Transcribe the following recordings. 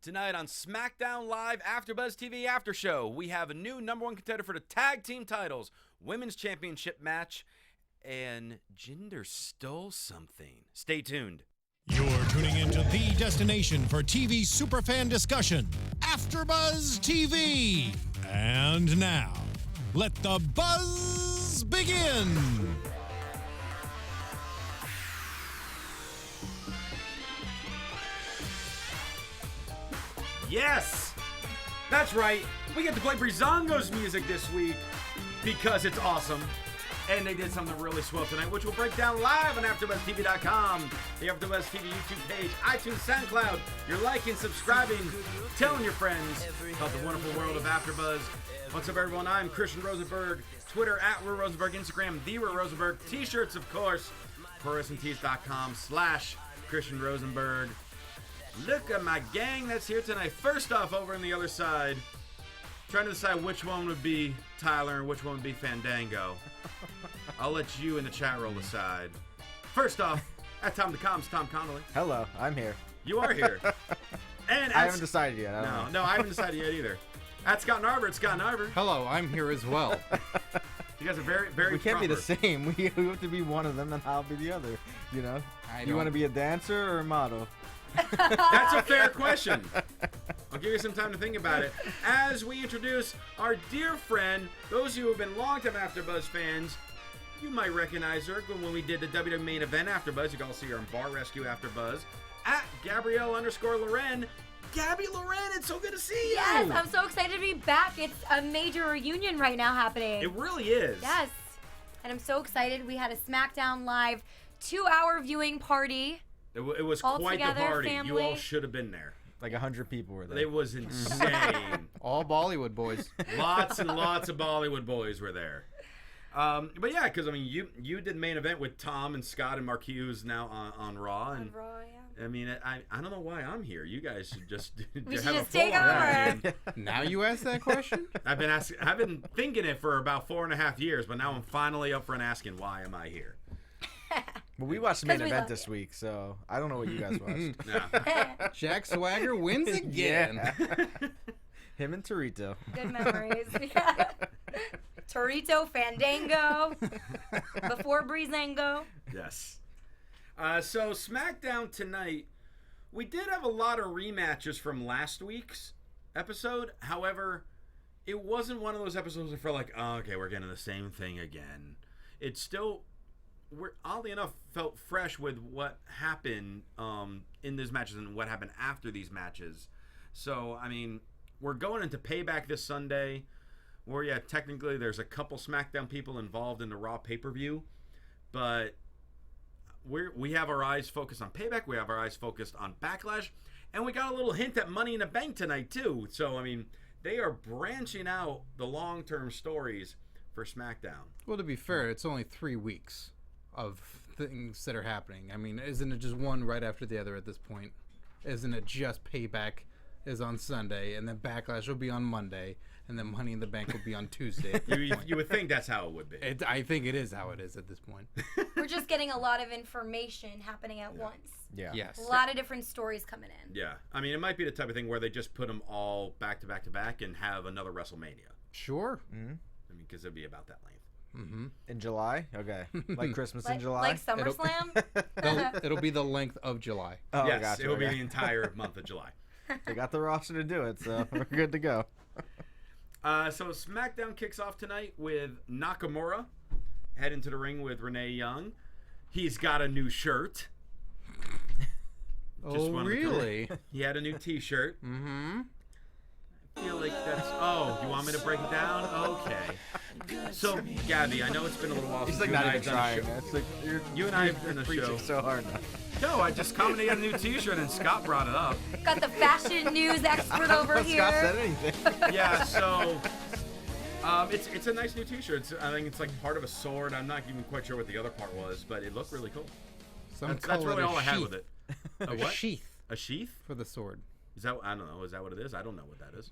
Tonight on SmackDown Live AfterBuzz TV After Show, we have a new number one contender for the tag team titles, women's championship match, and Jinder stole something. Stay tuned. You're tuning into the destination for TV superfan discussion, AfterBuzz TV. And now, let the buzz begin. Yes! That's right. We get to play Breezango's music this week because it's awesome. And they did something really swell tonight, which we'll break down live on AfterBuzzTV.com, the AfterBuzz TV YouTube page, iTunes, SoundCloud. You're liking, subscribing, telling your friends about the wonderful world of AfterBuzz. What's up, everyone? I'm Christian Rosenberg. Twitter @RuRosenberg, Instagram @RuRosenberg, T-shirts, of course, ProWrestlingTees.com/Christian Rosenberg. Look at my gang that's here tonight. First off, over on the other side, trying to decide which one would be Tyler and which one would be Fandango. I'll let you in the chat roll decide. First off, at Tom the Comms, Tom Connolly. Hello, I'm here. You are here. And I haven't decided yet. I don't know. No, I haven't decided yet either. At Scott Narver, it's Scott Narver. Hello, I'm here as well. You guys are very, very We can't proper. be the same. We have to be one of them, and I'll be the other. You know? You want to be a dancer or a model? That's a fair question. I'll give you some time to think about it. As we introduce our dear friend, those of you who have been longtime AfterBuzz fans, you might recognize her when we did the WWE main event AfterBuzz. You can all see her on Bar Rescue AfterBuzz. At Gabrielle_Loren. Gabby Loren, it's so good to see you. Yes, I'm so excited to be back. It's a major reunion right now happening. It really is. Yes. And I'm so excited. We had a SmackDown Live 2-hour viewing party. It was All quite the together, party. You family. all should have been there. Like 100 people were there. It was insane. All Bollywood boys. Lots and lots of Bollywood boys were there. But yeah, because I mean, you did main event with Tom and Scott and Mark Hughes now on Raw. And, On Raw, yeah. I mean, I don't know why I'm here. You guys should just We should have just a take full-on over. reunion. Now you ask that question? I've been thinking it for about 4.5 years, but now I'm finally up for an asking why am I here. Well, we watched the main 'Cause we event love this you. week, so I don't know what you guys watched. Yeah. Jack Swagger wins again. Him and Torito. Good memories. Yeah. Torito, Fandango, before Breezango. Yes. So SmackDown tonight, we did have a lot of rematches from last week's episode. However, it wasn't one of those episodes that felt like, oh, okay, we're getting the same thing again. It still, oddly enough, felt fresh with what happened in these matches and what happened after these matches. So, I mean, we're going into Payback this Sunday, where, yeah, technically there's a couple SmackDown people involved in the Raw pay-per-view, but we have our eyes focused on Payback, we have our eyes focused on Backlash, and we got a little hint at Money in the Bank tonight, too. So, I mean, they are branching out the long-term stories for SmackDown. Well, to be fair, it's only 3 weeks of things that are happening. I mean, isn't it just one right after the other at this point? Isn't it just Payback is on Sunday, and then Backlash will be on Monday, and then Money in the Bank will be on Tuesday? You would think that's how it would be. I think it is how it is at this point. We're just getting a lot of information happening at once. Yeah. Yes. A lot of different stories coming in. Yeah. I mean, it might be the type of thing where they just put them all back to back to back and have another WrestleMania. Sure. I mean, because it'll be about that length. Mm-hmm. In July? Okay. Like Christmas in Like, July? like SummerSlam? It'll be the length of July. Oh, Yes, gotcha. it will be Okay. the entire month of July. They got the roster to do it, so we're good to go. So SmackDown kicks off tonight with Nakamura head into the ring with Renee Young. He's got a new shirt. Oh, really? He had a new T-shirt. Mm-hmm. I feel like that's... Oh, you want me to break it down? Okay. So, Gabby, I know it's been a little while He's since like you and not I even have done a trying. show. It's like You and I have done a preaching show. so hard now. No, I just commented on a new T-shirt and Scott brought it up. Got the fashion news expert over Scott here. said anything. Yeah, so it's a nice new T-shirt. I think it's like part of a sword. I'm not even quite sure what the other part was, but it looked really cool. That's really all I had with it. A A what? sheath A sheath? for the sword. Is that? I don't know. Is that what it is? I don't know what that is.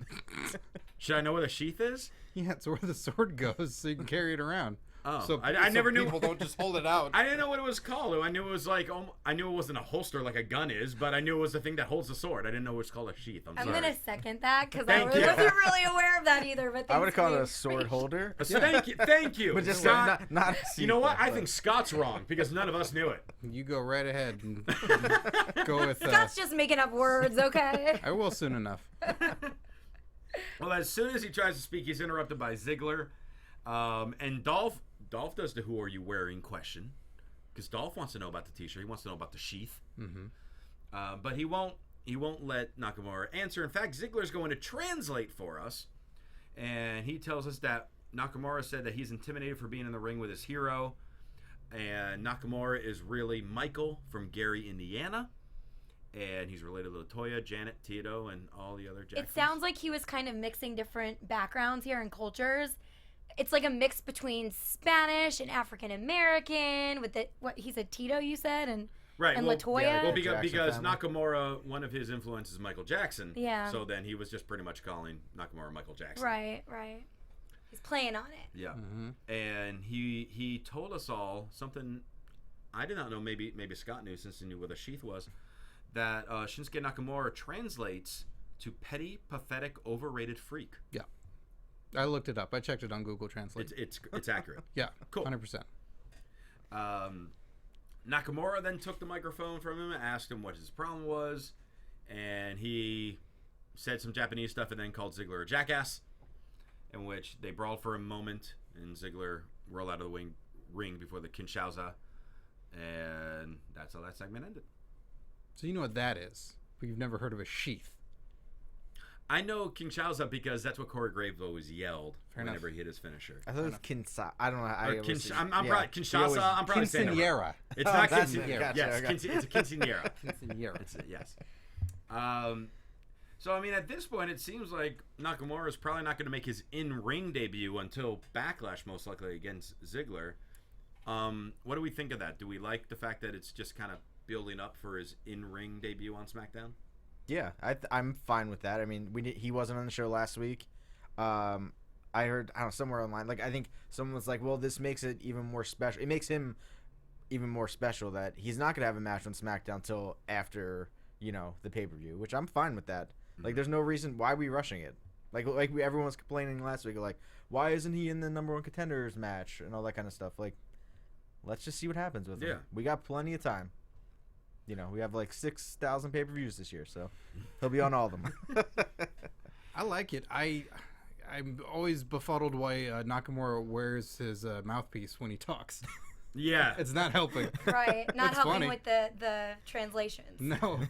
Should I know what a sheath is? Yeah, it's where the sword goes, so you can carry it around. Oh, So I never knew. People don't just hold it out. I didn't know what it was called. I knew it was like, I knew it wasn't a holster like a gun is, but I knew it was the thing that holds the sword. I didn't know it was called a sheath. I'm sorry. gonna second that because I Thank you. wasn't really aware of that either. But I would have called it a thanks for sword holder. So thank you. But just Scott. not a You know what? seat, I but- think Scott's wrong because none of us knew it. You go right ahead and go with. Scott's just making up words, okay? I will soon enough. Well, as soon as he tries to speak, he's interrupted by Ziggler, and Dolph does the "Who are you wearing?" question because Dolph wants to know about the T-shirt. He wants to know about the sheath, but he won't let Nakamura answer. In fact, Ziggler's going to translate for us, and he tells us that Nakamura said that he's intimidated for being in the ring with his hero, and Nakamura is really Michael from Gary, Indiana. And he's related to Latoya, Janet, Tito, and all the other Jacksons. It sounds like he was kind of mixing different backgrounds here and cultures. It's like a mix between Spanish and African American with he said Tito, you said, and Latoya. yeah, Well, Jackson because family. Nakamura, one of his influences is Michael Jackson. Yeah. So then he was just pretty much calling Nakamura Michael Jackson. Right. He's playing on it. Yeah. And he told us all something I did not know. Maybe Scott knew since he knew what a sheath was. That Shinsuke Nakamura translates to petty, pathetic, overrated freak. Yeah, I looked it up. I checked it on Google Translate. It's accurate. Yeah, Cool. 100%. Nakamura then took the microphone from him and asked him what his problem was, and he said some Japanese stuff and then called Ziggler a jackass, in which they brawled for a moment, and Ziggler rolled out of the ring before the Kinshasa, and that's how that segment ended. So you know what that is, but you've never heard of a sheath. I know Kinshasa because that's what Corey Graves always yelled Fair whenever enough. he hit his finisher. I thought it was Kinsa. I don't know. I'm probably Kinshasa. I'm probably saying it wrong. Quinceañera. It's not that's quinceañera. it. Gotcha, Yes, okay. it's a quinceañera. Quinceañera. Yes. So I mean, at this point, it seems like Nakamura is probably not going to make his in-ring debut until Backlash, most likely against Ziggler. What do we think of that? Do we like the fact that it's just kind of building up for his in-ring debut on SmackDown? Yeah, I'm fine with that. I mean, he wasn't on the show last week. I heard, I don't know, somewhere online, like, I think someone was like, well, this makes it even more special. It makes him even more special that he's not going to have a match on SmackDown until after, the pay-per-view, which I'm fine with that. Like, there's no reason why we rushing it. Everyone was complaining last week, like, why isn't he in the number one contenders match and all that kind of stuff. Like, let's just see what happens with him. We got plenty of time. We have like 6,000 pay-per-views this year, so he'll be on all of them. I like it. I'm always befuddled why Nakamura wears his mouthpiece when he talks. Yeah. It's not helping. Right. Not It's helping funny. with the translations. No.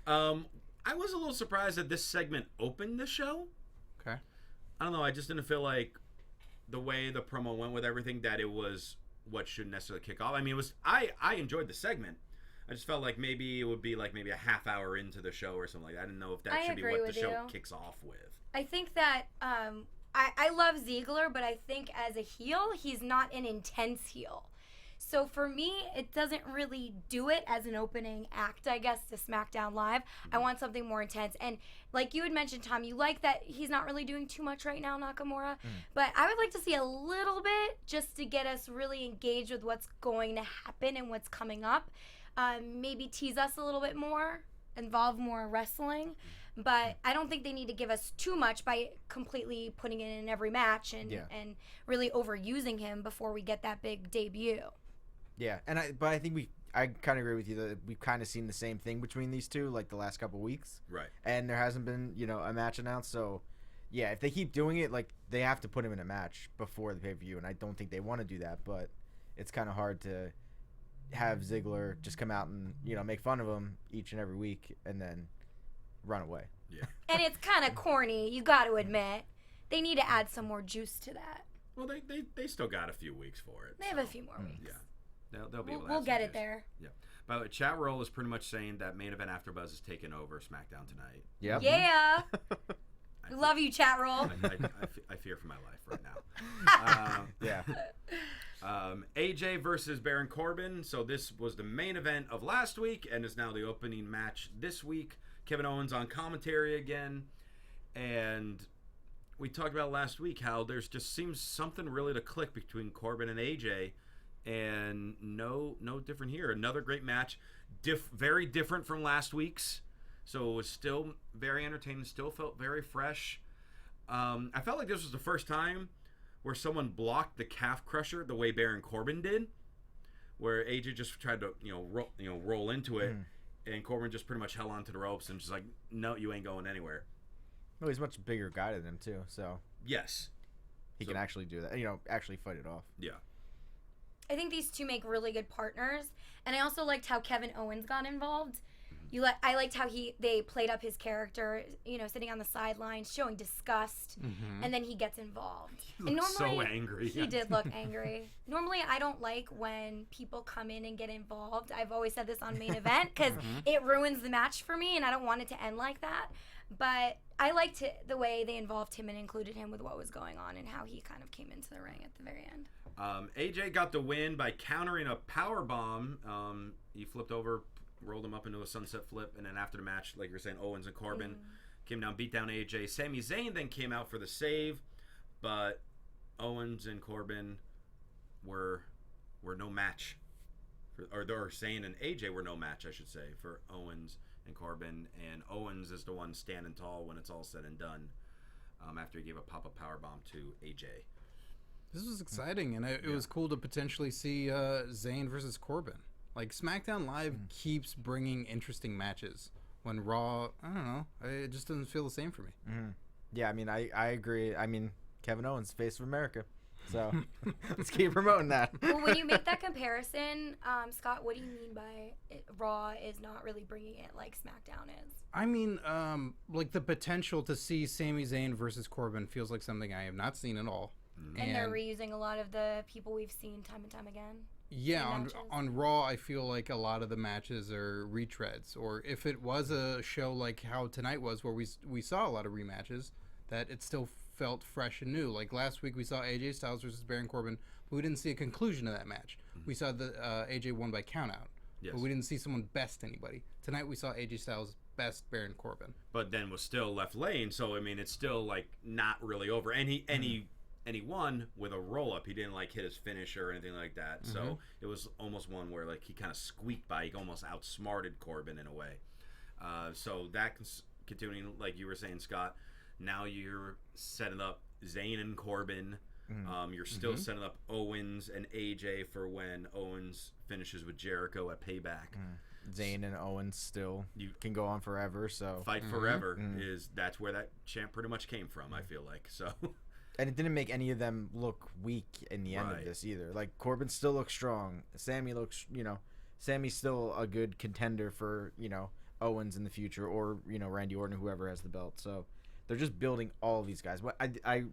I was a little surprised that this segment opened the show. Okay. I don't know. I just didn't feel like the way the promo went with everything that it was what should necessarily kick off. I mean, it was. I enjoyed the segment. I just felt like maybe it would be like maybe a half hour into the show or something like that. I didn't know if that I should be agree what the with show you. kicks off with. I think that I love Ziggler, but I think as a heel, he's not an intense heel. So for me, it doesn't really do it as an opening act, I guess, to SmackDown Live. I want something more intense. And like you had mentioned, Tom, you like that he's not really doing too much right now, Nakamura. But I would like to see a little bit just to get us really engaged with what's going to happen and what's coming up. Maybe tease us a little bit more, involve more wrestling. But I don't think they need to give us too much by completely putting it in every match and really overusing him before we get that big debut. Yeah, but I think I kind of agree with you that we've kind of seen the same thing between these two, like the last couple weeks. Right. And there hasn't been, a match announced. So, yeah, if they keep doing it, like, they have to put him in a match before the pay-per-view, and I don't think they want to do that. But it's kind of hard to have Ziggler just come out and, make fun of him each and every week and then run away. Yeah. And it's kind of corny, you got to admit. They need to add some more juice to that. Well, they still got a few weeks for it. They have a few more weeks. Yeah. They'll be able to We'll add get some it juice. there. Yeah. By the way, chat roll is pretty much saying that main event AfterBuzz is taking over SmackDown tonight. Yep. Yeah. We love you, chat roll. I fear for my life right now. Yeah. AJ versus Baron Corbin. So this was the main event of last week and is now the opening match this week. Kevin Owens on commentary again. And we talked about last week how there's just seems something really to click between Corbin and AJ, and no different here. Another great match, very different from last week's, so it was still very entertaining. Still felt very fresh. I felt like this was the first time where someone blocked the calf crusher the way Baron Corbin did, where AJ just tried to roll into it, and Corbin just pretty much held onto the ropes and just like, no, you ain't going anywhere. Well, he's a much bigger guy than him too, so yes, he can actually do that. Actually fight it off. Yeah. I think these two make really good partners, and I also liked how Kevin Owens got involved. I liked how they played up his character, sitting on the sidelines, showing disgust, and then he gets involved. He looked so angry. He did look angry. Normally, I don't like when people come in and get involved. I've always said this on Main Event because it ruins the match for me, and I don't want it to end like that. But I liked the way they involved him and included him with what was going on and how he kind of came into the ring at the very end. AJ got the win by countering a power bomb. He flipped over, rolled him up into a sunset flip, and then after the match, like you're saying, Owens and Corbin came down, beat down AJ. Sami Zayn then came out for the save, but Owens and Corbin were no match, or Zayn and AJ were no match, I should say, for Owens and Corbin. And Owens is the one standing tall when it's all said and done, after he gave a pop-up powerbomb to AJ. This was exciting, and it was cool to potentially see Zayn versus Corbin. Like, SmackDown Live keeps bringing interesting matches. When Raw, I don't know, it just doesn't feel the same for me. Yeah, I mean, I agree. I mean, Kevin Owens, face of America. So let's keep promoting that. Well, when you make that comparison, Scott, what do you mean by Raw is not really bringing it like SmackDown is? I mean, like the potential to see Sami Zayn versus Corbin feels like something I have not seen at all. And they're reusing a lot of the people we've seen time and time again. Yeah, on Raw, I feel like a lot of the matches are retreads. Or if it was a show like how tonight was, where we saw a lot of rematches, that it still felt fresh and new. Like last week, we saw AJ Styles versus Baron Corbin, but we didn't see a conclusion to that match. We saw the AJ won by countout, but we didn't see someone best anybody. Tonight, we saw AJ Styles best Baron Corbin. But then was still left lane, so I mean, it's still like not really over. And he won with a roll-up. He didn't, like, hit his finish or anything like that. So it was almost one where, like, he kind of squeaked by. He almost outsmarted Corbin in a way. So that continuing, like you were saying, Scott, now you're setting up Zayn and Corbin. You're still setting up Owens and AJ for when Owens finishes with Jericho at Payback. Zayn and Owens still can go on forever. So Fight forever that's where that chant pretty much came from, I feel like. So... And it didn't make any of them look weak in the end of this either. Like, Corbin still looks strong. Sammy looks, Sammy's still a good contender for, Owens in the future, or, Randy Orton, whoever has the belt. So they're just building all of these guys. But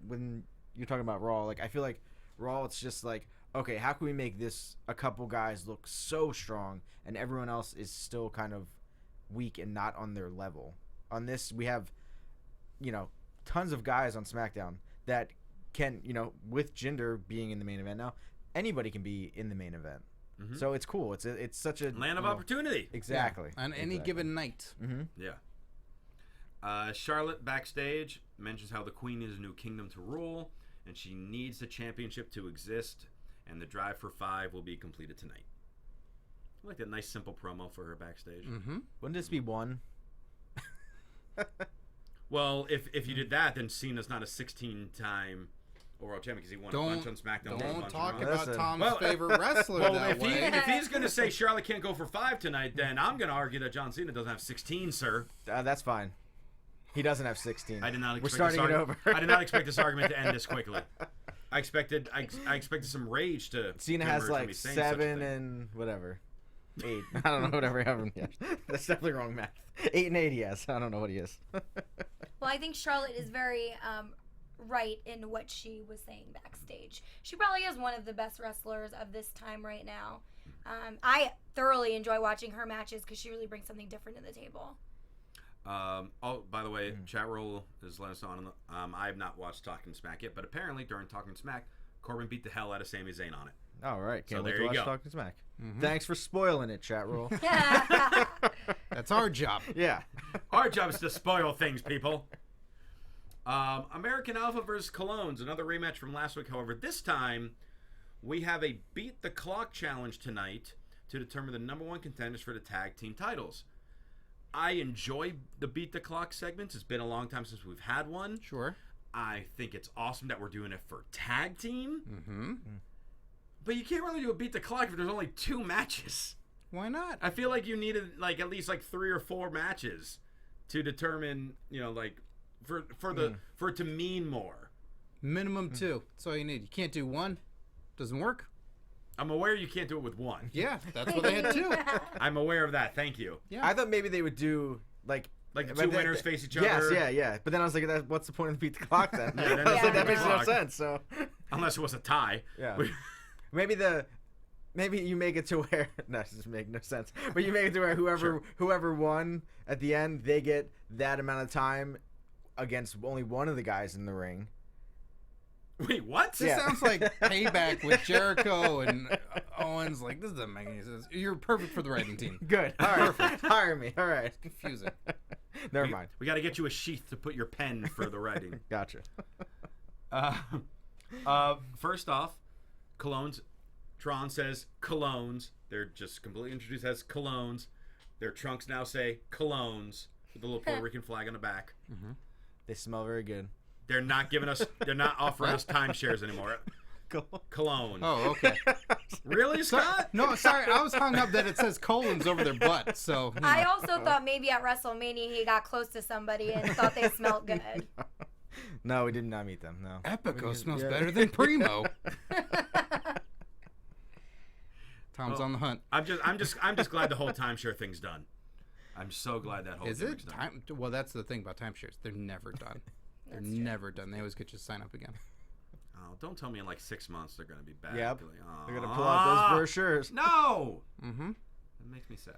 when you're talking about Raw, like, I feel like Raw, it's just like, okay, how can we make this a couple guys look so strong and everyone else is still kind of weak and not on their level? On this, we have, tons of guys on SmackDown that can, with Jinder being in the main event now, anybody can be in the main event. So it's cool. It's such a land of opportunity. Exactly. Yeah. On any given night. Yeah. Charlotte backstage mentions how the Queen is a new kingdom to rule, and she needs the championship to exist, and the drive for 5 will be completed tonight. I like that nice simple promo for her backstage. Wouldn't this be 1? Well, if you did that, then Cena's not a 16-time world champion because he won a bunch on SmackDown. Don't talk about Tom's favorite wrestler that way. If he's going to say Charlotte can't go for 5 tonight, then I'm going to argue that John Cena doesn't have 16, sir. That's fine. He doesn't have 16. I did not expect We're starting it over. I did not expect this argument to end this quickly. I expected some rage to. Cena has like 7 and whatever. 8. I don't know whatever happened. Yeah. That's definitely wrong math. 8 and 8 he has. I don't know what he is. Well, I think Charlotte is very right in what she was saying backstage. She probably is one of the best wrestlers of this time right now. I thoroughly enjoy watching her matches because she really brings something different to the table. By the way, chat roll is letting us on. I have not watched Talking Smack yet, but apparently during Talking Smack, Corbin beat the hell out of Sami Zayn on it. All right, can't So wait there to you watch go. Talking Smack. Thanks for spoiling it, chat roll. That's our job. Yeah. Our job is to spoil things, people. American Alpha versus Colognes, another rematch from last week. However, this time we have a Beat the Clock challenge tonight to determine the number one contenders for the tag team titles. I enjoy the Beat the Clock segments. It's been a long time since we've had one. Sure. I think it's awesome that we're doing it for tag team. Mm-hmm. But you can't really do a Beat the Clock if there's only 2 matches. Why not? I feel like you needed at least 3 or 4 matches to determine, for it to mean more. Minimum 2. That's all you need. You can't do 1. Doesn't work. I'm aware you can't do it with 1. Yeah, that's what they had 2. I'm aware of that. Thank you. Yeah. I thought maybe they would do the 2 winners face each other. Yes, yeah. But then I was like, what's the point of the Beat the Clock then? Yeah, then I was like, that Beat the makes no Clock. sense. So Unless it was a tie. yeah, maybe you make it to where no, this doesn't make no sense. But you make it to where whoever won at the end, they get that amount of time against only one of the guys in the ring. Wait, what? This sounds like Payback with Jericho and Owens. Like, this doesn't make any sense. You're perfect for the writing team. Good. All right. Hire me. All right. It's confusing. Never mind. We got to get you a sheath to put your pen for the writing. Gotcha. First off, Colognes. Tron says Colognes. They're just completely introduced as Colognes. Their trunks now say Colognes with a little Puerto Rican flag on the back. Mm-hmm. They smell very good. They're not offering us timeshares anymore. Cologne. Oh, okay. Really, Scott? No, sorry. I was hung up that it says colons over their butt. So I also thought maybe at WrestleMania he got close to somebody and thought they smelled good. No, we did not meet them. No. Epico smells better than Primo. Tom's on the hunt. I'm just glad the whole timeshare thing's done. I'm so glad that whole Is thing's it done. Well, that's the thing about timeshares. They're never done. They're never done. They always get you to sign up again. Oh, don't tell me in 6 months they're gonna be back. Yep. Like, They're gonna pull out those brochures. No. Mm-hmm. That makes me sad.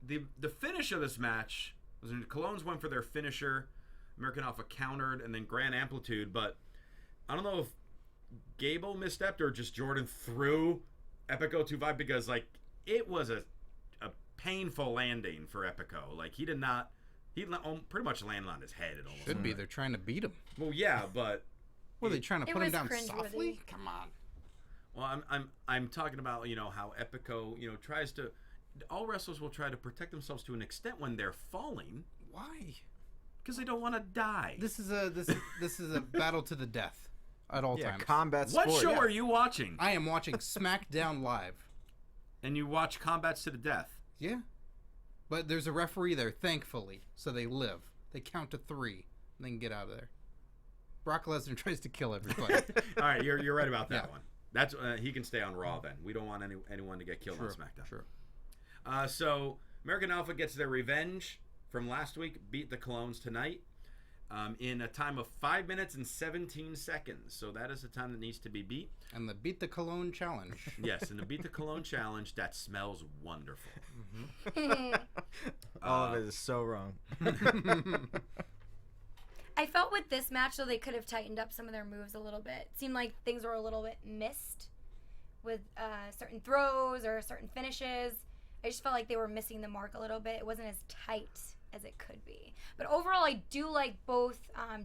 The finish of this match was when Colognes went for their finisher. American Alpha countered and then Grand Amplitude, but I don't know if Gable misstepped or just Jordan threw Epico too wide because it was a painful landing for Epico. He did not. He pretty much landed on his head. It almost Should be. They're trying to beat him. Well, yeah, but Were they trying to It put him was down cringeworthy. softly? Come on. well, I'm talking about how Epico tries to. All wrestlers will try to protect themselves to an extent when they're falling Why? because they don't want to die. This is a battle to the death at all Yeah, times. combat sport. What show yeah. are you watching? I am watching SmackDown live. And you watch Combats to the Death. Yeah. But there's a referee there, thankfully, so they live. They count to 3, and then get out of there. Brock Lesnar tries to kill everybody. All right, you're right about that Yeah. one. That's he can stay on Raw then. We don't want anyone to get killed on SmackDown. Sure. So American Alpha gets their revenge from last week. Beat the Colognes tonight in a time of 5 minutes and 17 seconds. So that is the time that needs to be beat. And the Beat the Cologne Challenge. Yes, and the Beat the Cologne challenge that smells wonderful. All of it is so wrong. I felt with this match, though, they could have tightened up some of their moves a little bit. It seemed like things were a little bit missed with certain throws or certain finishes. I just felt like they were missing the mark a little bit. It wasn't as tight as it could be. But overall, I do like both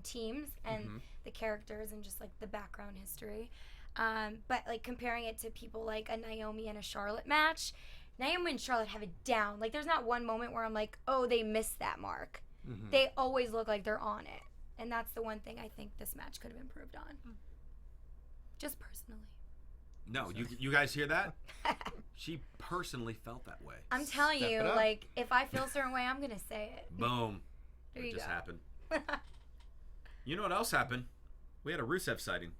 teams and the characters and just the background history. But comparing it to people like a Naomi and a Charlotte match, Naomi and Charlotte have it down. There's not one moment where I'm like, oh, they missed that mark. Mm-hmm. They always look like they're on it. And that's the one thing I think this match could have improved on. Just personally. No, you guys hear that? She personally felt that way. I'm telling Step you, it up. if I feel a certain way, I'm going to say it. Boom. There It you just go. happened. You know what else happened? We had a Rusev sighting.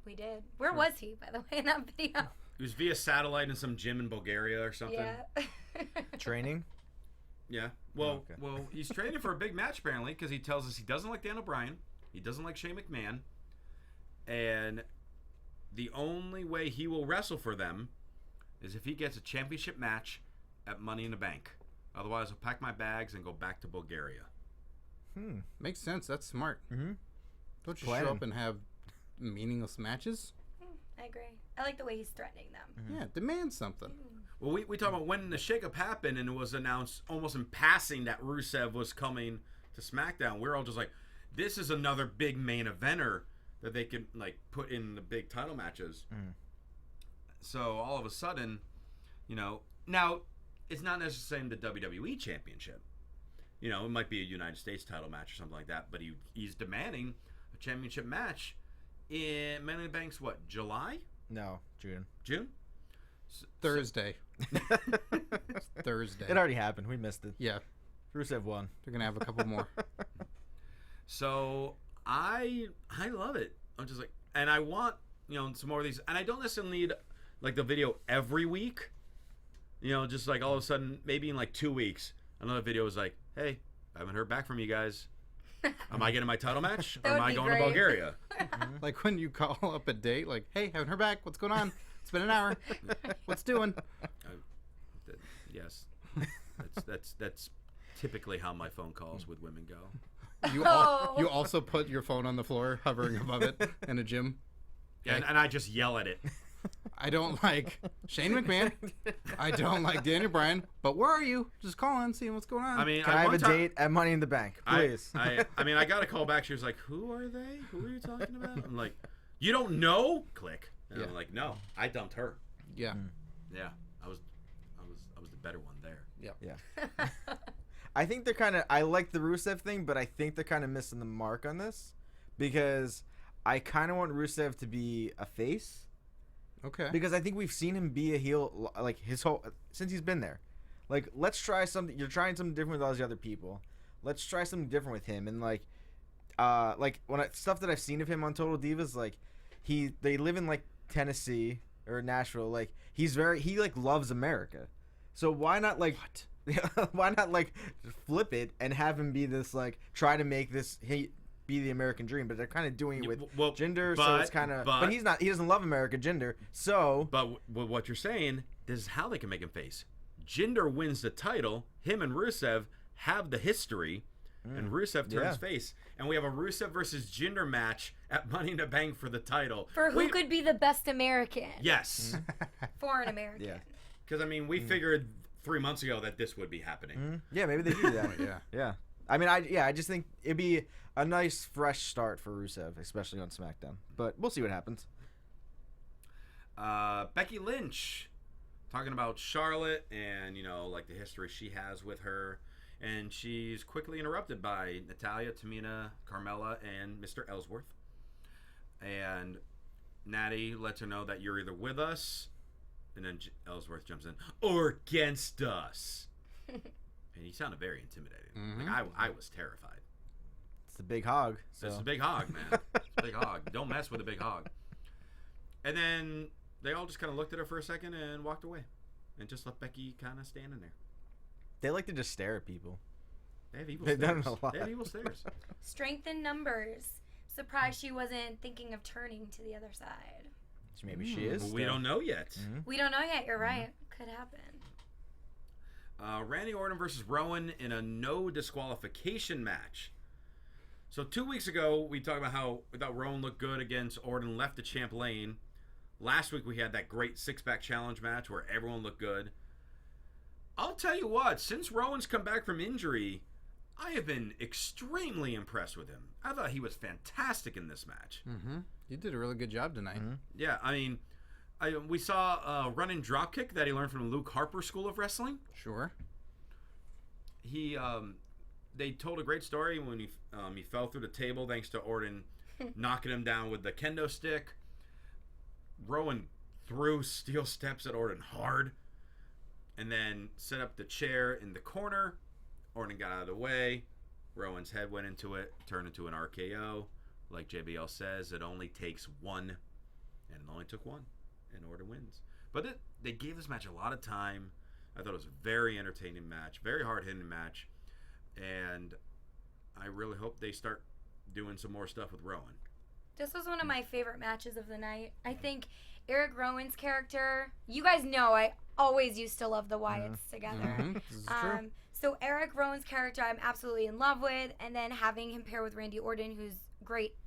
We did. Where was he, by the way, in that video? It was via satellite in some gym in Bulgaria or something. Yeah. Training. Yeah. Well, Okay. he's training for a big match apparently because he tells us he doesn't like Dan O'Brien, he doesn't like Shane McMahon, and the only way he will wrestle for them is if he gets a championship match at Money in the Bank. Otherwise, I'll pack my bags and go back to Bulgaria. Makes sense. That's smart. Mm-hmm. Don't you Planning. show up and have meaningless matches? I agree. I like the way he's threatening them. Yeah, demand something. Well, we talk about when the shakeup happened and it was announced almost in passing that Rusev was coming to SmackDown. We're all just like, this is another big main eventer that they can like put in the big title matches. So all of a sudden, you know, now it's not necessarily the WWE Championship. You know, it might be a United States title match or something like that, but he's demanding a championship match in Money in the Bank's what, July? No, June. June? Thursday. Thursday. It already happened. We missed it. Yeah, Rusev won. they're gonna have a couple more. So I love it. I'm just like, and I want, you know, some more of these, and I don't necessarily need like the video every week. You know, just like all of a sudden, maybe in like 2 weeks, another video is like, hey, I haven't heard back from you guys. Am I getting my title match, or That am would I be going great. to Bulgaria? Like when you call up a date, like, hey, haven't heard back. What's going on? It's been an hour. What's doing? Yes, that's typically how my phone calls with women go. You also put your phone on the floor, hovering above it in a gym. Yeah, and I just yell at it. I don't like Shane McMahon. I don't like Daniel Bryan. But where are you? Just calling, seeing what's going on. I mean, Can I have a date at Money in the Bank, please? I mean, I got a call back. She was like, "Who are they? Who are you talking about?" I'm like, "You don't know?" Click. And Yeah. I'm like, "No, I dumped her." yeah. Yeah, I was the better one there. Yeah. I think they're kind of. I like the Rusev thing, but I think they're kind of missing the mark on this because I kind of want Rusev to be a face. Okay. Because I think we've seen him be a heel like his whole since he's been there. Like, let's try something. You're trying something different with all these other people. Let's try something different with him. And like stuff that I've seen of him on Total Divas, like they live in like Tennessee or Nashville. Like he like loves America. So why not like why not like flip it and have him be this like try to make this be the American dream, but they're kind of doing it with Jinder, so it's kind of. But he doesn't love America, Jinder. So, but what you're saying, this is how they can make him face. Jinder wins the title. Him and Rusev have the history, and Rusev turns face, and we have a Rusev versus Jinder match at Money in the Bank for the title. For who could be the best American? Yes, Foreign American. Yeah. because I mean, we figured 3 months ago that this would be happening. Yeah, maybe they do that. Yeah. I mean, I just think it'd be a nice fresh start for Rusev, especially on SmackDown. But we'll see what happens. Becky Lynch talking about Charlotte and, you know, like the history she has with her, and she's quickly interrupted by Natalya, Tamina, Carmella, and Mr. Ellsworth. And Natty lets her know that you're either with us, and then Ellsworth jumps in, or against us. And he sounded very intimidating. Like I was terrified. It's the big hog. So. It's a big hog, man. It's a big hog. Don't mess with a big hog. And then they all just kind of looked at her for a second and walked away, and just left Becky kind of standing there. They like to just stare at people. They have evil They've stares. done a lot. They have evil stares. Strength in numbers. Surprised she wasn't thinking of turning to the other side. Maybe she is. But we don't know yet. We don't know yet. You're right. Could happen. Randy Orton versus Rowan in a no disqualification match. So 2 weeks ago, we talked about how we thought Rowan looked good against Orton, left the champ lane. Last week, we had that great six-pack challenge match where everyone looked good. I'll tell you what, since Rowan's come back from injury, I have been extremely impressed with him. I thought he was fantastic in this match. You did a really good job tonight. Yeah, I mean, we saw a running dropkick that he learned from Luke Harper's School of Wrestling. Sure. They told a great story when he fell through the table thanks to Orton knocking him down with the kendo stick. Rowan threw steel steps at Orton hard and then set up the chair in the corner. Orton got out of the way. Rowan's head went into it, turned into an RKO. Like JBL says, it only takes one, and it only took one, and Orton wins. But they gave this match a lot of time. I thought it was a very entertaining match, very hard-hitting match, and I really hope they start doing some more stuff with Rowan. This was one of my favorite matches of the night. I think Eric Rowan's character, you guys know I always used to love the Wyatts together. This is true. So Eric Rowan's character I'm absolutely in love with, and then having him pair with Randy Orton, who's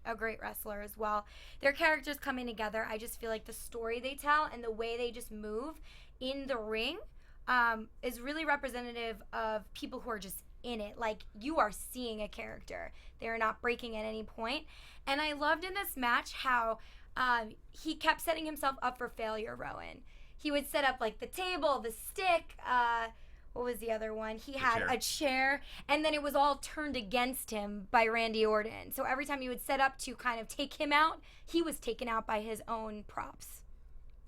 a great wrestler as well. Their characters coming together. I just feel like the story they tell and the way they just move in the ring is really representative of people who are just in it. Like, you are seeing a character. They're not breaking at any point. And I loved in this match how he kept setting himself up for failure, Rowan. He would set up, like, the table, the stick, what was the other one? He had a chair, and then it was all turned against him by Randy Orton. So every time he would set up to kind of take him out, he was taken out by his own props.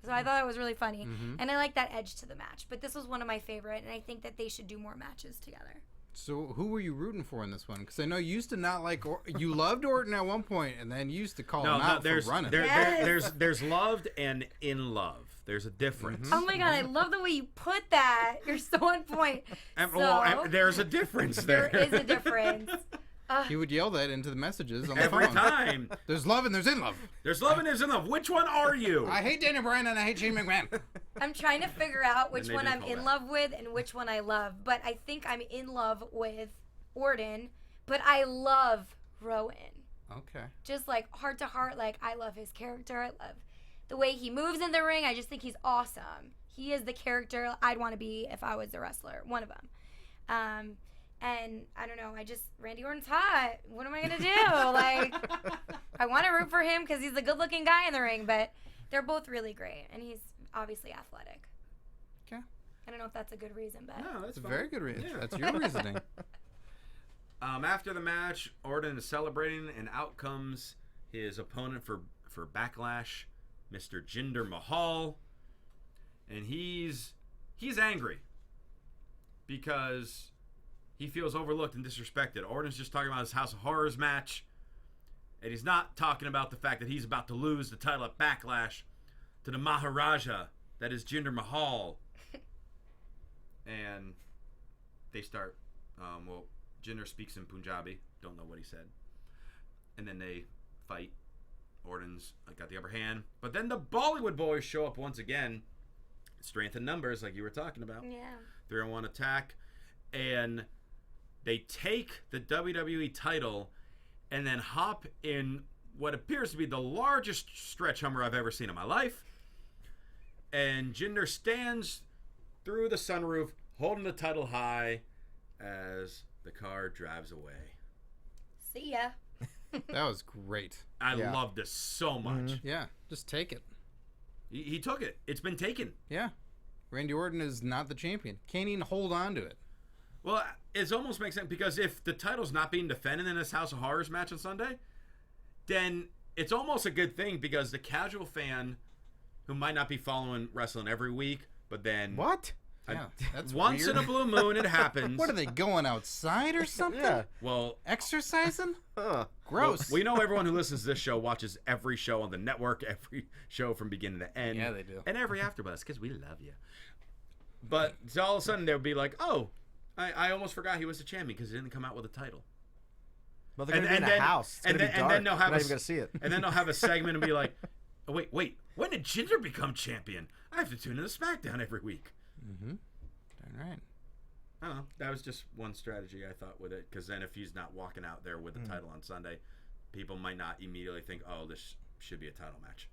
So I thought it was really funny. And I like that edge to the match. But this was one of my favorite, and I think that they should do more matches together. So who were you rooting for in this one? Because I know you used to not like you loved Orton at one point, and then you used to call him out for running. There's loved and in love. There's a difference. Oh my God, I love the way you put that. You're so on point. There's a difference there. There is a difference. He would yell that into the messages on the Every phone. time. There's love and there's in love. There's love and there's in love. Which one are you? I hate Daniel Bryan and I hate Shane McMahon. I'm trying to figure out which they one do I'm call in that. love with and which one I love. But I think I'm in love with Orton, but I love Rowan. Okay. Just like heart to heart, like I love his character. I love the way he moves in the ring. I just think he's awesome. He is the character I'd want to be if I was a wrestler, one of them. And I don't know, Randy Orton's hot. What am I going to do? Like, I want to root for him because he's a good looking guy in the ring, but they're both really great. And he's obviously athletic. Okay. I don't know if that's a good reason, but. No, That's that's a fine. very good reason. Yeah. That's your reasoning. After the match, Orton is celebrating, and out comes his opponent for Backlash, Mr. Jinder Mahal, and he's angry because he feels overlooked and disrespected. Orton's just talking about his House of Horrors match, and he's not talking about the fact that he's about to lose the title at Backlash to the Maharaja that is Jinder Mahal. And they start, Jinder speaks in Punjabi. Don't know what he said. And then they fight. Orton's got the upper hand. But then the Bollywood boys show up once again. Strength in numbers, like you were talking about. Yeah. 3-on-1 attack. And they take the WWE title and then hop in what appears to be the largest stretch Hummer I've ever seen in my life. And Jinder stands through the sunroof holding the title high as the car drives away. See ya. That was great. I loved this so much. Yeah, just take it. He took it. It's been taken. Yeah. Randy Orton is not the champion. Can't even hold on to it. Well, it almost makes sense because if the title's not being defended in this House of Horrors match on Sunday, then it's almost a good thing because the casual fan who might not be following wrestling every week, but then What? Yeah, that's once weird. in a blue moon it happens. What are they going outside or something? Yeah. Well, Exercising? Ugh. Gross. we know everyone who listens to this show watches every show on the network, every show from beginning to end. Yeah, they do. And every AfterBuzz because we love you. But so all of a sudden they'll be like, oh, I almost forgot he was the champion because he didn't come out with a title. Well, they're going to be in a house. It's going to be dark. And then they'll have You're not even going to see it. And then they'll have a segment and be like, oh, wait, when did Jinder become champion? I have to tune in to SmackDown every week. Mm-hmm. All right. I don't know. That was just one strategy I thought with it because then if he's not walking out there with the title on Sunday, people might not immediately think, oh, this should be a title match.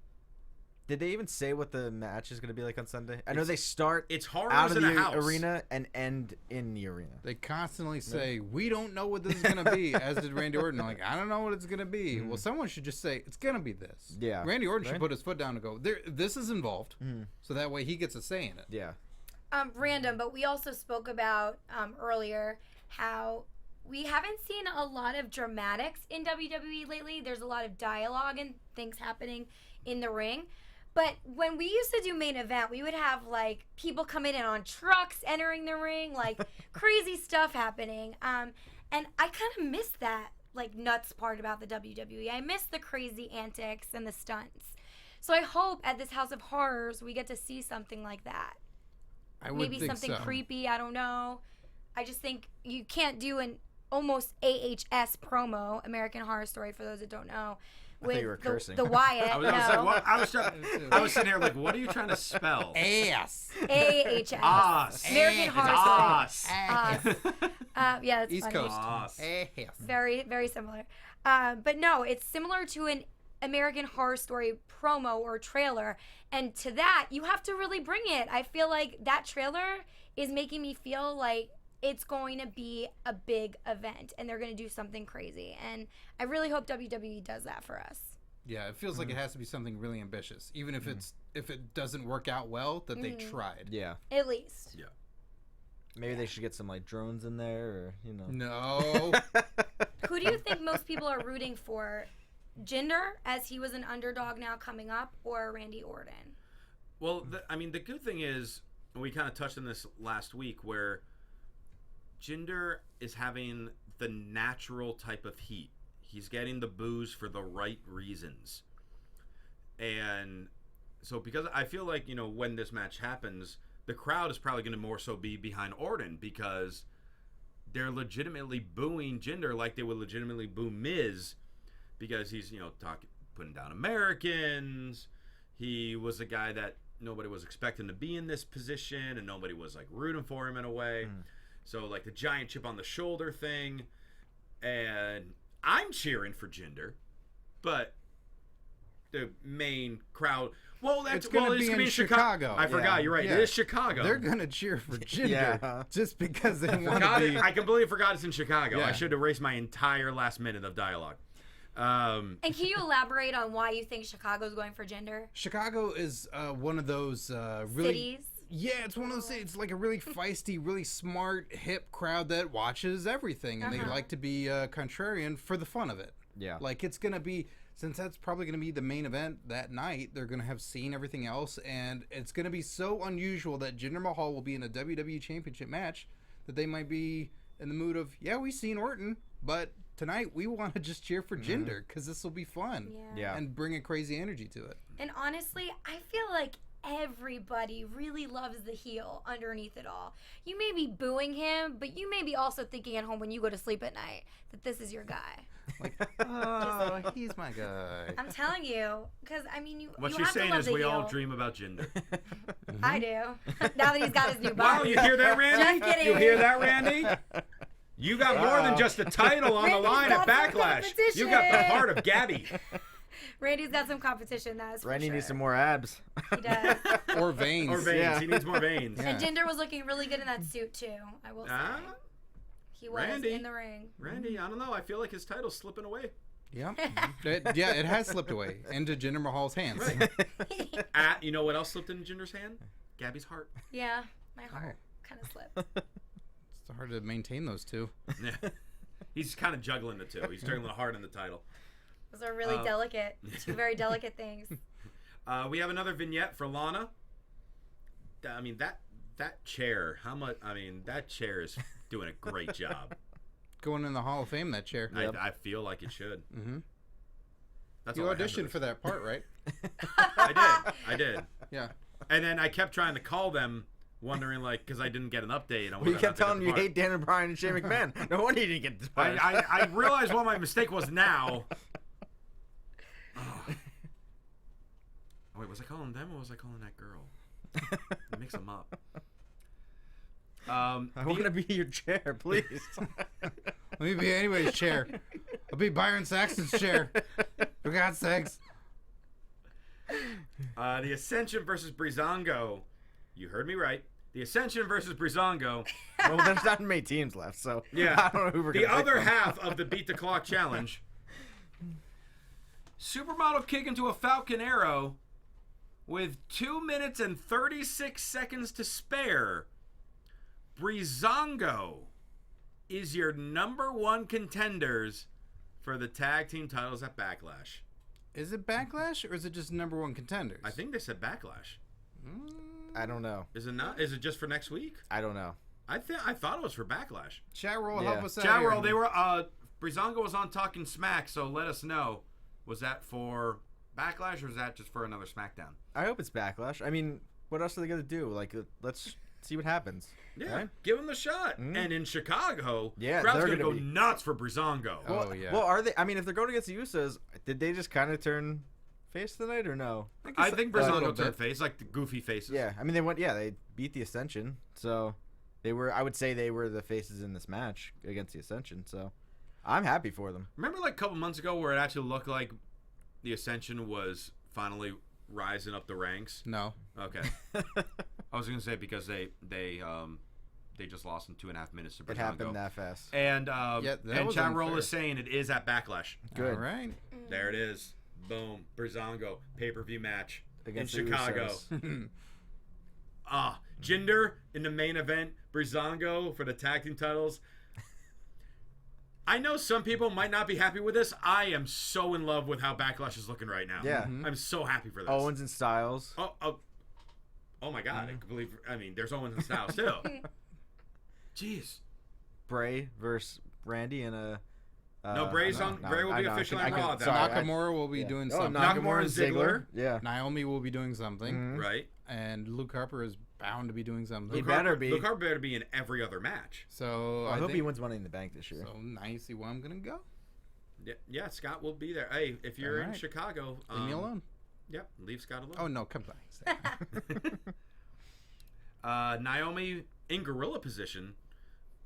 Did they even say what the match is going to be like on Sunday? I know they start It's horrors out of in the a house. arena and end in the arena. They constantly say, we don't know what this is going to be, as did Randy Orton. I'm like, I don't know what it's going to be. Well, someone should just say, it's going to be this. Yeah. Randy Orton should Right? put his foot down and go, this is involved, so that way he gets a say in it. Yeah. Random, but we also spoke about earlier how we haven't seen a lot of dramatics in WWE lately. There's a lot of dialogue and things happening in the ring. But when we used to do main event, we would have like people coming in on trucks entering the ring, like crazy stuff happening. And I kind of miss that like nuts part about the WWE. I miss the crazy antics and the stunts. So I hope at this House of Horrors we get to see something like that. I would Maybe think something so. creepy. I don't know. I just think you can't do an almost AHS promo, American Horror Story, for those that don't know, with you were cursing. the Wyatt. I was like, what? I was sitting here like, what are you trying to spell? Ass. AHS. Us. American Horror Us. Story. Yeah, it's East funny. Coast. Us. Ass. Very, very similar. But no, it's similar to an American Horror Story promo or trailer. And to that, you have to really bring it. I feel like that trailer is making me feel like it's going to be a big event and they're going to do something crazy. And I really hope WWE does that for us. Yeah, it feels like it has to be something really ambitious, even if if it doesn't work out well, that they tried. Yeah. At least. Yeah. Maybe they should get some like drones in there, or No. Who do you think most people are rooting for? Jinder, as he was an underdog now coming up, or Randy Orton? Well, the good thing is, and we kind of touched on this last week, where Jinder is having the natural type of heat. He's getting the boos for the right reasons. And so because I feel like, when this match happens, the crowd is probably going to more so be behind Orton because they're legitimately booing Jinder like they would legitimately boo Miz because he's, putting down Americans. He was a guy that nobody was expecting to be in this position and nobody was like rooting for him in a way. So like the giant chip on the shoulder thing, and I'm cheering for Jinder, but the main crowd. Well, It's gonna be in Chicago. I forgot. You're right. Yeah. It is Chicago. They're going to cheer for Jinder Yeah. just because they want Forgot to it. be. I completely forgot it's in Chicago. Yeah. I should erase my entire last minute of dialogue. And can you elaborate on why you think Chicago's going for Jinder? Chicago is one of those really. Cities? Yeah, it's one of those things. It's like a really feisty, really smart, hip crowd that watches everything, and they like to be contrarian for the fun of it. Yeah. Like it's gonna be, since that's probably gonna be the main event that night. They're gonna have seen everything else, and it's gonna be so unusual that Jinder Mahal will be in a WWE Championship match that they might be in the mood of, yeah, we've seen Orton, but tonight we want to just cheer for Jinder because this will be fun. Yeah. And bring a crazy energy to it. And honestly, I feel like everybody really loves the heel underneath it all. You may be booing him, but you may be also thinking at home when you go to sleep at night that this is your guy. Like, oh, he's my guy. I'm telling you, because I mean, you. What you she's have to saying love is the we all heel. dream about Jinder. I do. Now that he's got his new Wow, body. you hear that, Randy? Just kidding. You hear that, Randy? You got more than just a title on the Randy's line at got some Backlash. You got the competition. heart of Gabby. Randy's got some competition, that's for Randy sure. needs some more abs. He does. Or veins. Or veins. Yeah. He needs more veins. Yeah. And Jinder was looking really good in that suit too. I will say. Ah, He was Randy. in the ring. Randy, I don't know. I feel like his title's slipping away. Yeah. It has slipped away into Jinder Mahal's hands. Right. You know what else slipped into Jinder's hand? Gabby's heart. Yeah, my heart kind of slipped. It's hard to maintain those two. Yeah. He's kind of juggling the two. He's juggling the heart and the title. Those are really delicate. Two very delicate things. We have another vignette for Lana. I mean, that chair, how much? I mean, that chair is doing a great job. Going in the Hall of Fame, that chair. I feel like it should. Mm-hmm. That's You all I have auditioned this. for that part, right? I did. Yeah. And then I kept trying to call them, wondering because I didn't get an update on. You whether or kept not they got telling the them you part. hate Dan Bryan and Shane McMahon. No wonder you didn't get this part. I realized what my mistake was now. Oh. Wait, was I calling them or was I calling that girl? Mix them up. I want to be your chair, please. Let me be anybody's chair. I'll be Byron Saxton's chair. For God's sakes. The Ascension versus Breezango. You heard me right. The Ascension versus Breezango. Well, there's not many teams left, so Yeah. I don't know who we're The gonna pick other from. half of the Beat the Clock challenge. Supermodel kick into a Falcon Arrow with 2 minutes and 36 seconds to spare. Breezango is your #1 contenders for the tag team titles at Backlash. Is it Backlash or is it just #1 contenders? I think they said Backlash. I don't know. Is it not? Is it just for next week? I don't know. I thought it was for Backlash. Chat roll, Yeah. help us out. Chat here. roll, they were Breezango was on Talking Smack, so let us know. Was that for Backlash or is that just for another SmackDown? I hope it's Backlash. I mean, what else are they gonna do? Like, let's see what happens. Yeah, Right? give him the shot. And in Chicago, Yeah, crowd's they're gonna go gonna be- nuts for Breezango. Oh, yeah. Well, are they? I mean, if they're going against the Usos, did they just kind of turn face tonight or no? I think a little Breezango turned bit. face, like the goofy faces. Yeah, I mean they went. Yeah, they beat the Ascension, so they were. I would say they were the faces in this match against the Ascension. So I'm happy for them. Remember, like a couple months ago, where it actually looked like the Ascension was finally rising up the ranks. No. Okay, I was gonna say because they just lost in 2.5 minutes to Breezango. It happened that fast. And Yeah, that and was Chat Roll unfair. is saying it is at Backlash. Good. All right. There it is. Boom. Breezango pay-per-view match Against in the Chicago. Usos. Jinder in the main event. Breezango for the tag team titles. I know some people might not be happy with this. I am so in love with how Backlash is looking right now. Yeah. I'm so happy for this. Owens and Styles. Oh my God. I mean, there's Owens and Styles too. Jeez. Bray versus Randy in a. No, Bray will be officially on Raw at that sorry, point. Nakamura will be doing Oh, something. Nakamura and Ziggler. Yeah. Naomi will be doing something. Mhm. Right? And Luke Harper is bound to be doing something. He better be. Luke Harper better be in every other match. So I hope think, he wins Money in the Bank this year. So nice. See where I'm gonna go. Yeah, Scott will be there. Hey, if you're in Alright. Chicago, Leave me alone. Yep, leave Scott alone. Oh no, come on. Naomi in gorilla position.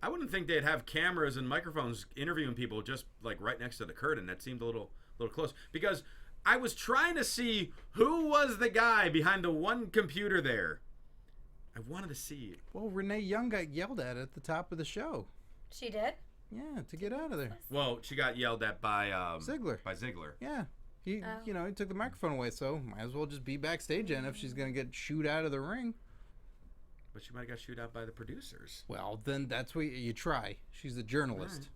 I wouldn't think they'd have cameras and microphones interviewing people just like right next to the curtain. That seemed a little close because I was trying to see who was the guy behind the one computer there. I wanted to see it. Well, Renee Young got yelled at the top of the show. She did. Yeah, to get out of there. Well, she got yelled at by Ziggler. By Ziggler. Yeah. He, he took the microphone away, so might as well just be backstage and if she's gonna get shooed out of the ring. But she might have got shooed out by the producers. Well, then that's what you try. She's a journalist.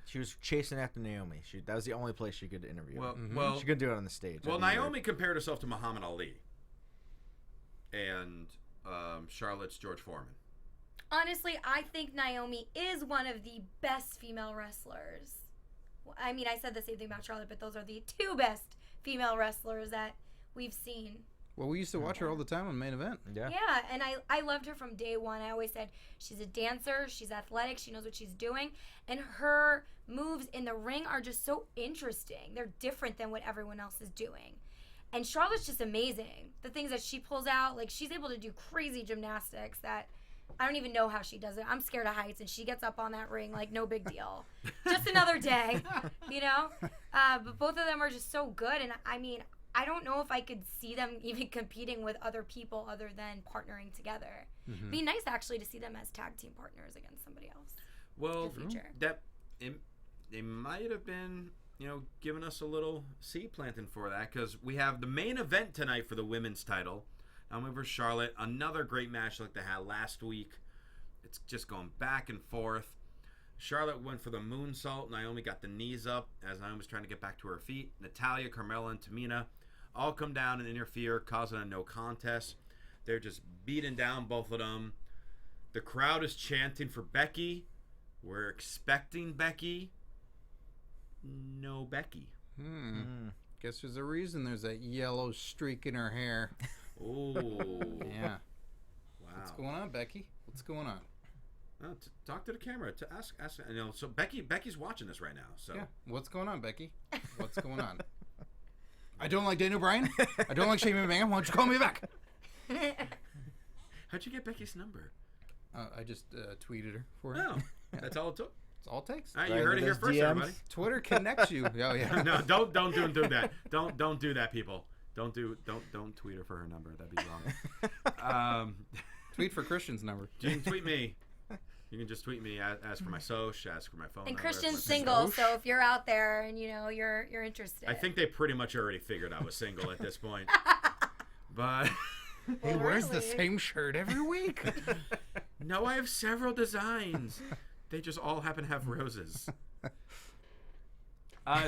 She was chasing after Naomi. That was the only place she could interview. Well, she couldn't do it on the stage. Well, That'd be Naomi weird. compared herself to Muhammad Ali, and Charlotte's George Foreman. Honestly, I think Naomi is one of the best female wrestlers. Well, I mean, I said the same thing about Charlotte, but those are the two best female wrestlers that we've seen. Well, we used to watch her all the time on Main Event. Yeah. Yeah, and I loved her from day one. I always said she's a dancer, she's athletic, she knows what she's doing, and her moves in the ring are just so interesting. They're different than what everyone else is doing. And Charlotte's just amazing. The things that she pulls out, like she's able to do crazy gymnastics that I don't even know how she does it. I'm scared of heights, and she gets up on that ring like no big deal. Just another day, you know? But both of them are just so good, and I mean, I don't know if I could see them even competing with other people other than partnering together. It'd be nice actually to see them as tag team partners against somebody else. Well, in the future. They might have been, giving us a little seed planting for that because we have the main event tonight for the women's title. Naomi versus Charlotte, another great match like they had last week. It's just going back and forth. Charlotte went for the moonsault. Naomi got the knees up as Naomi was trying to get back to her feet. Natalya, Carmella, and Tamina all come down and interfere, causing a no contest. They're just beating down both of them. The crowd is chanting for Becky. We're expecting Becky. No Becky. Guess there's a reason there's that yellow streak in her hair. Oh. Yeah. Wow. What's going on, Becky? What's going on? Talk to the camera. To ask. So Becky's watching this right now. So Yeah. What's going on, Becky? What's going on? I don't like Daniel Bryan. I don't like Shane McMahon. Why don't you call me back? How'd you get Becky's number? I just tweeted her for her. No, that's all it took. That's all it takes. All right, you Right heard it into here those first, DMs. everybody. Twitter connects you. Oh yeah. No, don't do that. Don't do that, people. Don't tweet her for her number. That'd be wrong. Tweet for Christian's number. You can tweet me. You can just tweet me. Ask for my soch. Ask for my phone. And number, Christian's ask for my single, soch. so if you're out there and you're interested. I think they pretty much already figured I was single at this point. But He wears the really? same shirt every week. no, I have several designs. They just all happen to have roses.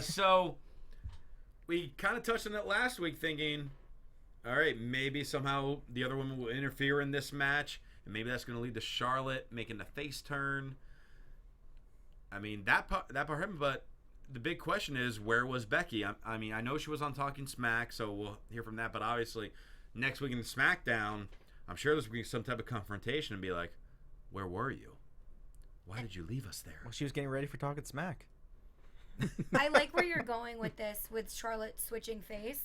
So we kind of touched on it last week, thinking, all right, maybe somehow the other women will interfere in this match, and maybe that's going to lead to Charlotte making the face turn. I mean, that part happened, but the big question is, where was Becky? I mean, I know she was on Talking Smack, so we'll hear from that, but obviously next week in SmackDown, I'm sure there's going to be some type of confrontation and be like, where were you? Why did you leave us there? Well, she was getting ready for Talking Smack. I like where you're going with this, with Charlotte switching face.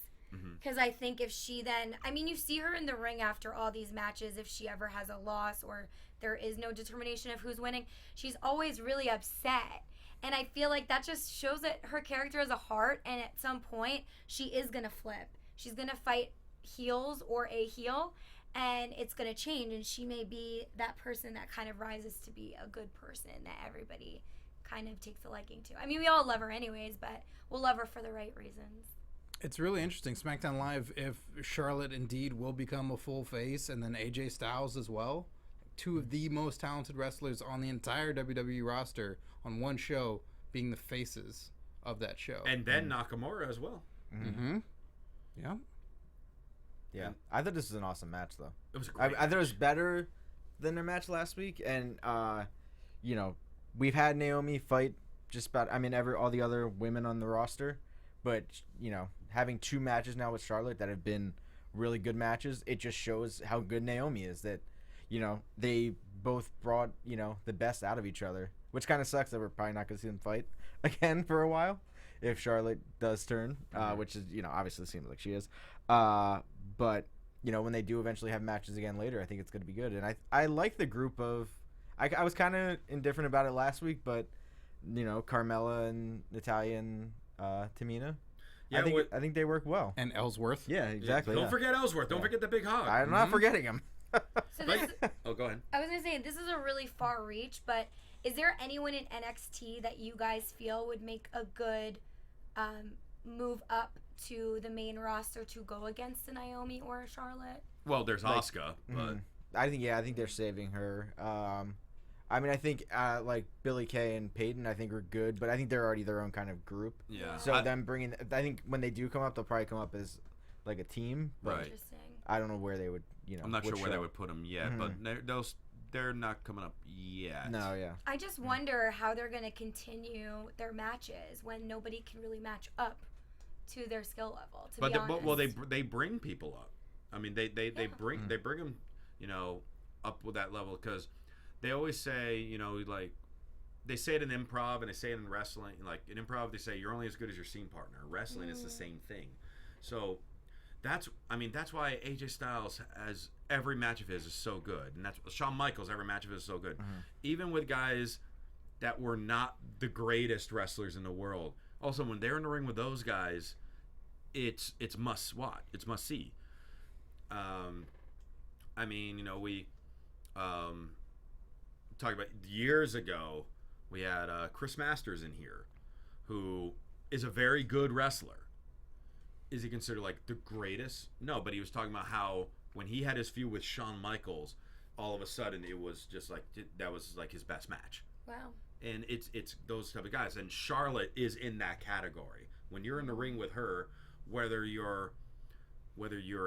Because I think if she then, I mean, you see her in the ring after all these matches, if she ever has a loss or there is no determination of who's winning, she's always really upset. And I feel like that just shows that her character has a heart, and at some point, she is going to flip. She's going to fight heels or a heel, and it's going to change, and she may be that person that kind of rises to be a good person that everybody kind of takes a liking to. I mean, we all love her anyways, but we'll love her for the right reasons. It's really interesting. SmackDown Live, if Charlotte indeed will become a full face, and then AJ Styles as well, two of the most talented wrestlers on the entire WWE roster on one show being the faces of that show. And then Nakamura as well. Mm-hmm. Yeah. Yeah. I thought this was an awesome match, though. It was a great I thought it was better than their match last week. And, you know, we've had Naomi fight just about, I mean, all the other women on the roster. But, you know, having 2 matches now with Charlotte that have been really good matches, it just shows how good Naomi is. That, you know, they both brought, you know, the best out of each other. Which kind of sucks that we're probably not going to see them fight again for a while if Charlotte does turn, which is, you know, obviously seems like she is. But, you know, when they do eventually have matches again later, I think it's going to be good. And I like the group of... I was kind of indifferent about it last week, but, you know, Carmella and Natalya and Tamina, Yeah, I think they work well. And Ellsworth. Yeah, exactly. Don't forget Ellsworth. Don't forget the big hog. I'm not forgetting him. So this, Oh, go ahead. I was going to say, this is a really far reach, but is there anyone in NXT that you guys feel would make a good move up to the main roster to go against a Naomi or a Charlotte? Well, there's Asuka, but... I think they're saving her. I mean, I think like Billie Kay and Peyton, I think are good, but I think they're already their own kind of group. Yeah. So them bringing, I think when they do come up, they'll probably come up as like a team. But Right. Interesting. I don't know where they would, you know. I'm not sure where show. they would put them yet, but they're not coming up yet. No, yeah. I just wonder how they're going to continue their matches when nobody can really match up to their skill level. To be honest. Well, they bring people up. I mean, they bring them, you know, up with that level, because they always say, you know, like they say it in improv and they say it in wrestling. Like in improv, they say you're only as good as your scene partner. Wrestling is the same thing. So that's why AJ Styles has every match of his is so good, and that's Shawn Michaels every match of his is so good. Even with guys that were not the greatest wrestlers in the world, also when they're in the ring with those guys, it's must watch. It's must see. I mean, you know, we talked about years ago. We had Chris Masters in here, who is a very good wrestler. Is he considered like the greatest? No, but he was talking about how when he had his feud with Shawn Michaels, all of a sudden it was just like that was like his best match. Wow. And it's those type of guys, and Charlotte is in that category. When you're in the ring with her, whether you're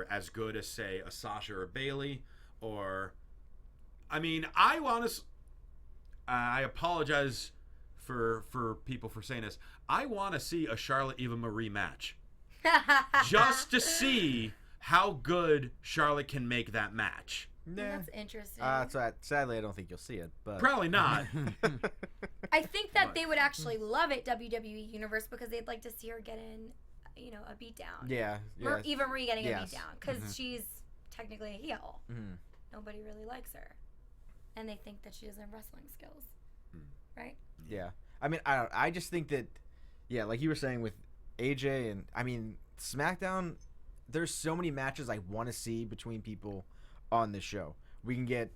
as good as, say, a Sasha or Bayley, or, I mean, I apologize for people for saying this. I want to see a Charlotte Eva Marie match, just to see how good Charlotte can make that match. That's interesting. So sadly, I don't think you'll see it, but Probably not. I think that they would actually love it, WWE Universe, because they'd like to see her get in, you know, a beatdown. yeah. Eva Marie getting Yes. a beatdown, because she's technically a heel. Nobody really likes her, and they think that she doesn't have wrestling skills, right? Yeah. I mean, I just think that, yeah, like you were saying with AJ, and I mean SmackDown, there's so many matches I want to see between people on this show. We can get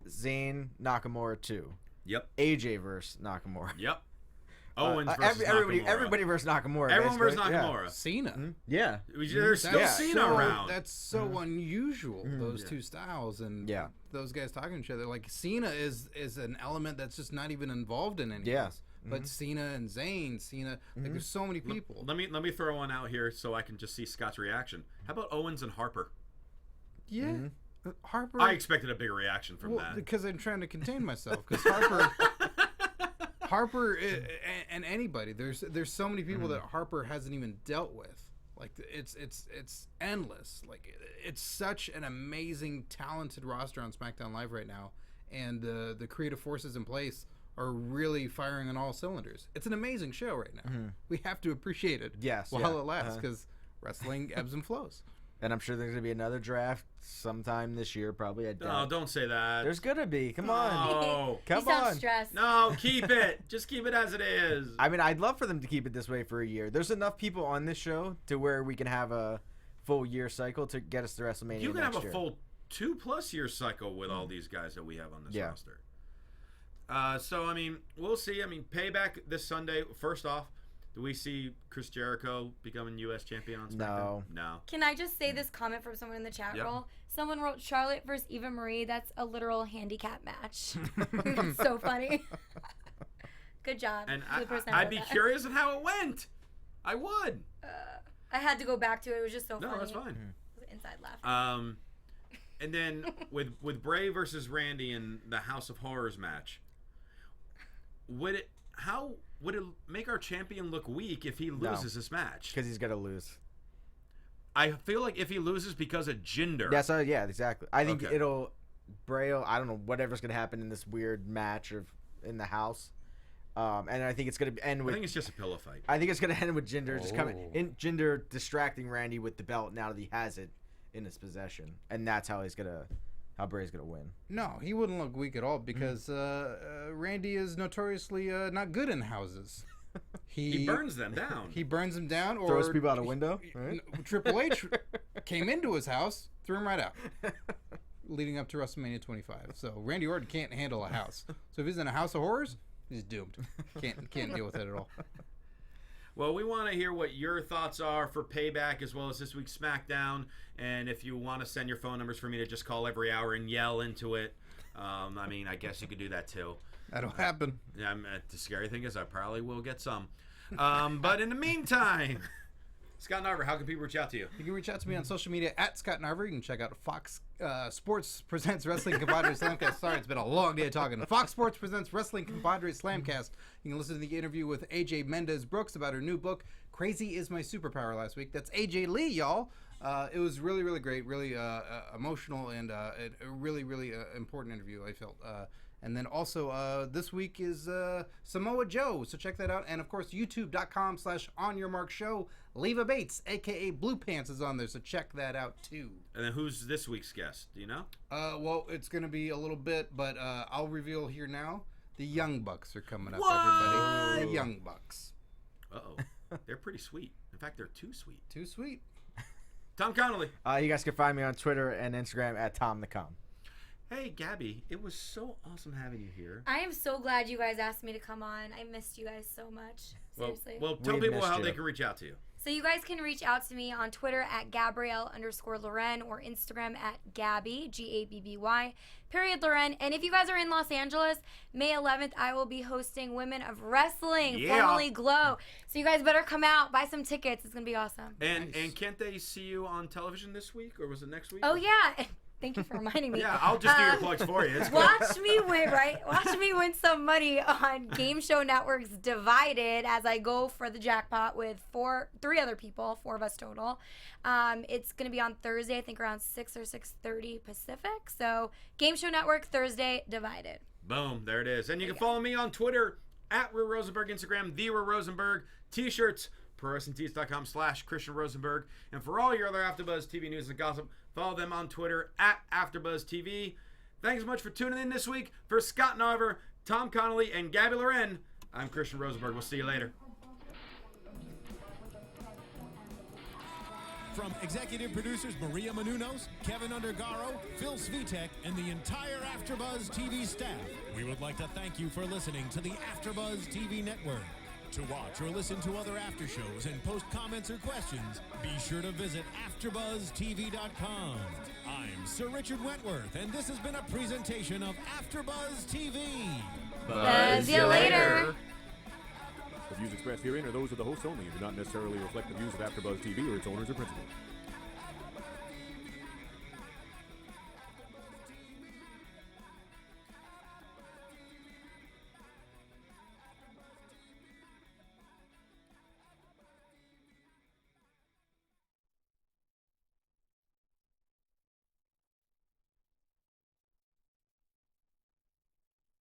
Zayn Nakamura 2. Yep. AJ versus Nakamura. Yep. Owens versus Nakamura. Everybody versus Nakamura. Everyone versus basically. Cena. Cena. Yeah. There's still Cena around. That's so unusual, those two styles, and those guys talking to each other. Like, Cena is an element that's just not even involved in any of this. But Cena and Zayn, like, there's so many people. Let me throw one out here so I can just see Scott's reaction. How about Owens and Harper? Yeah. Harper. I expected a bigger reaction from that. Because I'm trying to contain myself. Because Harper and anybody, there's so many people that Harper hasn't even dealt with. Like it's endless. Like it's such an amazing, talented roster on SmackDown Live right now, and the creative forces in place are really firing on all cylinders. It's an amazing show right now. We have to appreciate it while it lasts, because wrestling ebbs and flows. And I'm sure there's going to be another draft sometime this year, probably. No, don't say that. There's going to be. Come on. No. Come he sounds on. stressed. No, keep it. Just keep it as it is. I mean, I'd love for them to keep it this way for a year. There's enough people on this show to where we can have a full year cycle to get us to WrestleMania You can next have a year. full 2+ year cycle with all these guys that we have on this roster. So, I mean, we'll see. I mean, Payback this Sunday. First off, do we see Chris Jericho becoming U.S. champion on SmackDown? No. Can I just say this comment from someone in the chat roll? Someone wrote Charlotte versus Eva Marie. That's a literal handicap match. It's so funny. Good job. And to the person I'd wrote be that. curious on how it went. I would. I had to go back to it. It was just so funny. No, that's fine. It was inside laughing. And then with Bray versus Randy in the House of Horrors match, how would it make our champion look weak if he loses this match? Because he's going to lose. I feel like if he loses because of Jinder. Yeah, exactly. I think Bray, I don't know, whatever's going to happen in this weird match in the house. And I think it's going to end with. I think it's just a pillow fight. I think it's going to end with Jinder just Jinder distracting Randy with the belt now that he has it in his possession, and that's how Bray's gonna win. No, he wouldn't look weak at all because Randy is notoriously not good in houses. He burns them down. He burns them down, or throws people out a window. Right? Triple H came into his house, threw him right out, leading up to WrestleMania 25. So Randy Orton can't handle a house. So if he's in a house of horrors, he's doomed. Can't deal with it at all. Well, we want to hear what your thoughts are for Payback as well as this week's SmackDown. And if you want to send your phone numbers for me to just call every hour and yell into it, I mean, I guess you could do that too. That'll happen. Yeah, the scary thing is I probably will get some. But in the meantime, Scott Narver, how can people reach out to you? You can reach out to me on social media at Scott Narver. You can check out Fox Sports Presents Wrestling Compadres Slamcast. Sorry, it's been a long day of talking. Fox Sports Presents Wrestling Compadres Slamcast. You can listen to the interview with AJ Mendez-Brooks about her new book, Crazy is My Superpower, last week. That's AJ Lee, y'all. It was really, really great, really emotional, and a really, really important interview, I felt. And then also this week is Samoa Joe, so check that out. And of course, youtube.com/onyourmarkshow. Leva Bates, aka Blue Pants, is on there, so check that out too. And then who's this week's guest? Do you know? Well, it's gonna be a little bit, but I'll reveal here now. The Young Bucks are coming up, What? everybody. The Young Bucks. Uh-oh. They're pretty sweet. In fact, they're too sweet. Too sweet. Tom Connolly. You guys can find me on Twitter and Instagram at TomTheCom. Hey, Gabby, it was so awesome having you here. I am so glad you guys asked me to come on. I missed you guys so much. Seriously. Well, tell people how they can reach out to you. So you guys can reach out to me on Twitter at Gabrielle_Loren or Instagram at Gabby, Gabby, _Loren. And if you guys are in Los Angeles, May 11th, I will be hosting Women of Wrestling, formerly Glow. So you guys better come out, buy some tickets. It's going to be awesome. And can't they see you on television this week, or was it next week? Oh, yeah. Thank you for reminding me. Yeah, I'll just do your plugs for you. It's cool. Watch me win some money on Game Show Network's Divided as I go for the jackpot with three other people, 4 of us total. It's going to be on Thursday, I think around 6 or 6:30 Pacific. So Game Show Network, Thursday, Divided. Boom, there it is. And you can follow me on Twitter at Rue Rosenberg, Instagram, The Rue Rosenberg, T-shirts, ProWrestlingTees.com/Christian Rosenberg. And for all your other AfterBuzz TV news and gossip, follow them on Twitter at AfterBuzz TV. Thanks so much for tuning in this week. For Scott Narver, Tom Connolly, and Gabby Loren, I'm Christian Rosenberg. We'll see you later. From executive producers Maria Menounos, Kevin Undergaro, Phil Svitek, and the entire AfterBuzz TV staff, we would like to thank you for listening to the AfterBuzz TV network. To watch or listen to other after shows and post comments or questions, be sure to visit AfterBuzzTV.com. I'm Sir Richard Wentworth, and this has been a presentation of AfterBuzz TV. Buzz you later. The views expressed herein are those of the hosts only and do not necessarily reflect the views of AfterBuzz TV or its owners or principals.